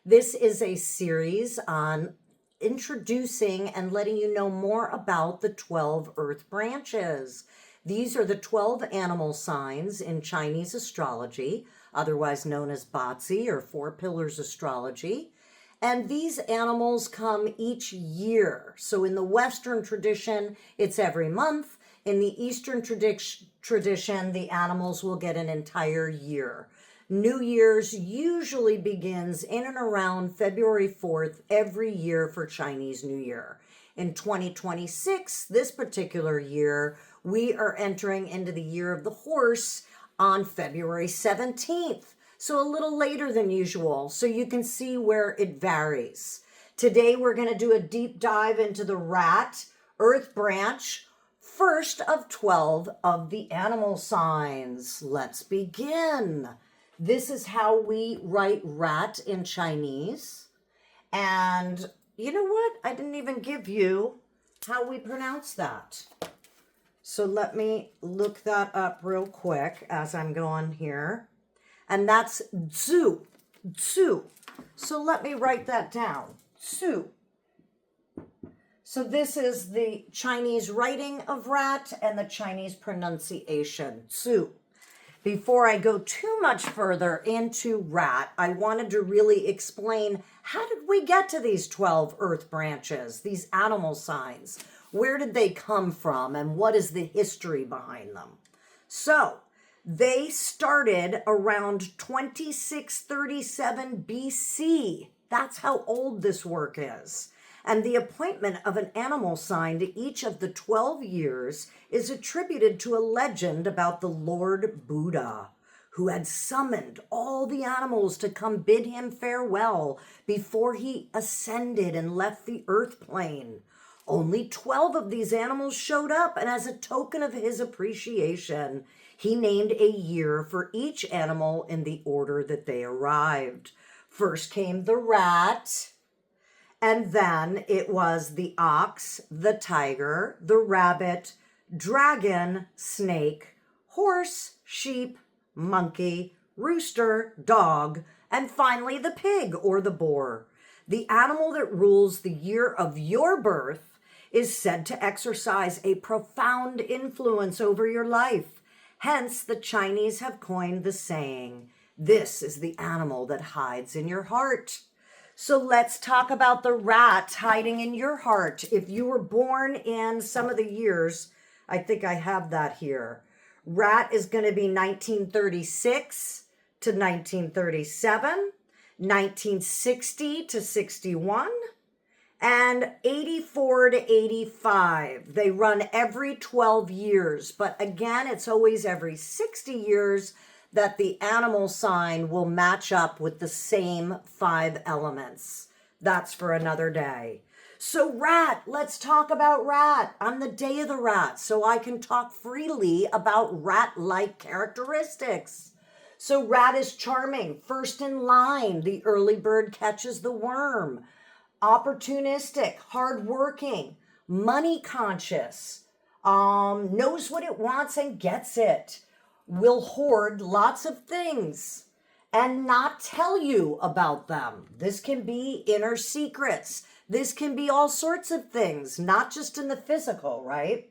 This is a series on introducing and letting you know more about the 12 earth branches. These are the 12 animal signs in Chinese astrology, otherwise known as BaZi or Four Pillars Astrology. And these animals come each year. So in the Western tradition, it's every month. In the Eastern tradition, the animals will get an entire year. New Year's usually begins in and around February 4th every year for Chinese New Year. In 2026, this particular year, we are entering into the year of the horse on February 17th. So a little later than usual, so you can see where it varies. Today, we're going to do a deep dive into the rat, earth branch, first of 12 of the animal signs. Let's begin. This is how we write rat in Chinese. And you know what? I didn't even give you how we pronounce that. So let me look that up real quick as I'm going here. And that's zu, zu. So let me write that down, zu. So this is the Chinese writing of rat and the Chinese pronunciation, zu. Before I go too much further into rat, I wanted to really explain how did we get to these 12 earth branches, these animal signs? Where did they come from and what is the history behind them? So they started around 2637 BC. That's how old this work is. And the appointment of an animal sign to each of the 12 years is attributed to a legend about the Lord Buddha, who had summoned all the animals to come bid him farewell before he ascended and left the earth plane. Only 12 of these animals showed up, and as a token of his appreciation, he named a year for each animal in the order that they arrived. First came the rat, and then it was the ox, the tiger, the rabbit, dragon, snake, horse, sheep, monkey, rooster, dog, and finally the pig or the boar. The animal that rules the year of your birth is said to exercise a profound influence over your life. Hence, the Chinese have coined the saying, "This is the animal that hides in your heart." So let's talk about the rat hiding in your heart. If you were born in some of the years, I think I have that here. Rat is going to be 1936 to 1937, 1960 to 61, and 84 to 85. They run every 12 years, but again, it's always every 60 years that the animal sign will match up with the same 5 elements. That's for another day. So rat, let's talk about rat. On the day of the rat, so I can talk freely about rat-like characteristics. So rat is charming, first in line, the early bird catches the worm. Opportunistic, hardworking, money conscious, knows what it wants and gets it. Will hoard lots of things and not tell you about them. This can be inner secrets. This can be all sorts of things, not just in the physical, right?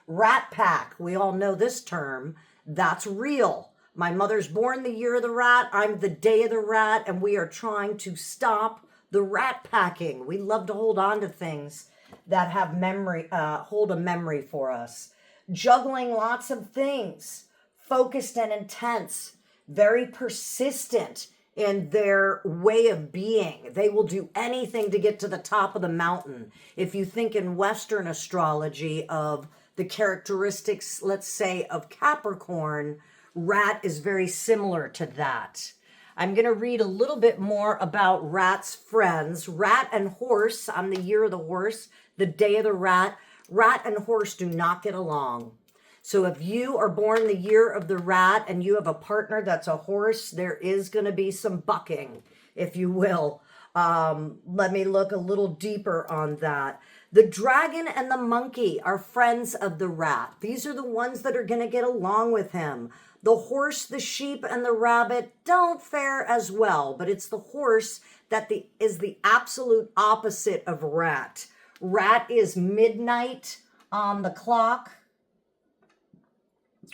Rat pack, we all know this term. That's real. My mother's born the year of the rat. I'm the day of the rat, and we are trying to stop the rat packing. We love to hold on to things that have memory, hold a memory for us. Juggling lots of things. Focused and intense, very persistent in their way of being. They will do anything to get to the top of the mountain. If you think in Western astrology of the characteristics, let's say, of Capricorn, rat is very similar to that. I'm going to read a little bit more about rat's friends. Rat and horse, on the year of the horse, the day of the rat, rat and horse do not get along. So if you are born the year of the rat and you have a partner that's a horse, there is going to be some bucking, if you will. Let me look a little deeper on that. The dragon and the monkey are friends of the rat. These are the ones that are going to get along with him. The horse, the sheep, and the rabbit don't fare as well, but it's the horse that is the absolute opposite of rat. Rat is midnight on the clock.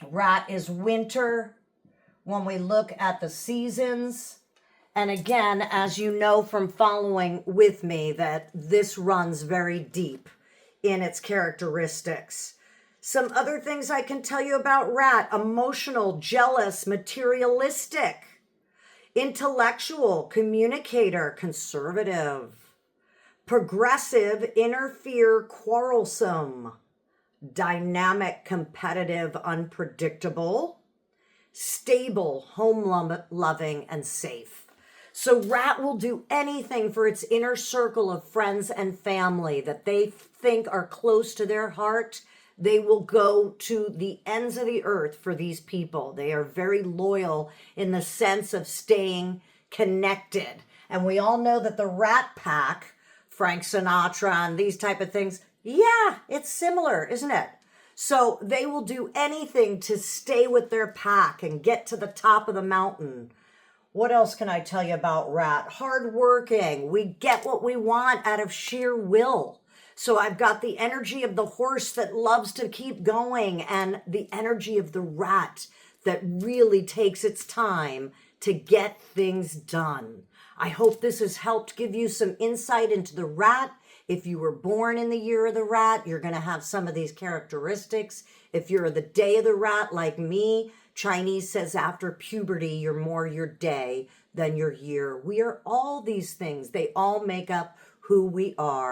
Rat is winter when we look at the seasons. And again, as you know from following with me, that this runs very deep in its characteristics. Some other things I can tell you about rat: emotional, jealous, materialistic, intellectual, communicator, conservative, progressive, interfere, quarrelsome, dynamic, competitive, unpredictable, stable, home-loving, and safe. So rat will do anything for its inner circle of friends and family that they think are close to their heart. They will go to the ends of the earth for these people. They are very loyal in the sense of staying connected. And we all know that the Rat Pack, Frank Sinatra and these type of things, yeah, it's similar, isn't it? So they will do anything to stay with their pack and get to the top of the mountain. What else can I tell you about rat? Hardworking. We get what we want out of sheer will. So I've got the energy of the horse that loves to keep going and the energy of the rat that really takes its time to get things done. I hope this has helped give you some insight into the rat. If you were born in the year of the rat, you're going to have some of these characteristics. If you're the day of the rat like me, Chinese says after puberty, you're more your day than your year. We are all these things. They all make up who we are.